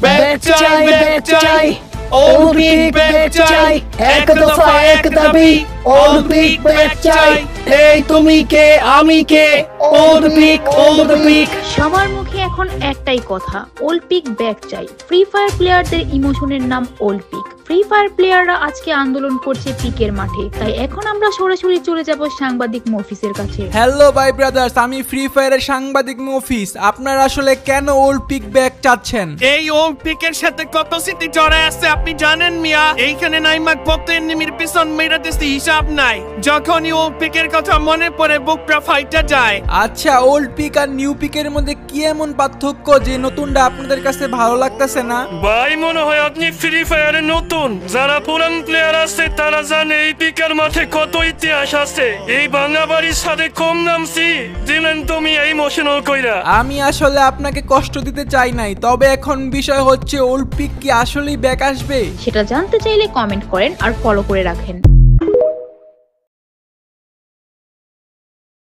Back চাই Olympic back চাই, এক দফা এক দাবি অলিম্পিক ব্যাক চাই। এই তুমি কে আমি কে, অলিম্পিক। সবার মুখে এখন একটাই কথা, অলিম্পিক ব্যাক চাই। ফ্রি ফায়ার প্লেয়ারদের ইমোশনের নাম অলিম্পিক। ফ্রি ফায়ার প্লেয়াররা আজকে আন্দোলন করছে পিকের মাঠে, তাই এখন আমরা সরাসরি চলে যাব সাংবাদিক মফিসের কাছে। হ্যালো ভাই ব্রাদার্স, আমি ফ্রি ফায়ারের সাংবাদিক মফিস। আপনারা আসলে কেন অলিম্পিক ব্যাক চাচ্ছেন? এই অলিম্পিকের সাথে কত স্মৃতি জড়ায় আছে আপনি জানেন মিয়া? এইখানে নাইমাক ভক্ত এনিমির পিছন মেরাতেছি হিসাব নাই। যখনই অলিম্পিকের কথা মনে পড়ে বুকটা ফাইটা যায়। আচ্ছা, ওল্ড পিক আর নিউ পিকের মধ্যে কি এমন পার্থক্য যে নতুনটা আপনাদের কাছে ভালো লাগতেছে না? ভাই মনে হয় আপনি ফ্রি ফায়ারে নতুন। যারা পুরান প্লেয়ার আছে তারা জানে এই পিকের মাঠে কত ইতিহাস আছে। এই বাংলা বাড়ির সাথে কম নামছি দিলেন তুমি এই ইমোশনাল কইরা। আমি আসলে আপনাকে কষ্ট দিতে চাই নাই, তবে এখন বিষয় হচ্ছে অলিম্পিক কি আসলেই ব্যাক আসবে? সেটা জানতে চাইলে কমেন্ট করেন আর ফলো করে রাখেন।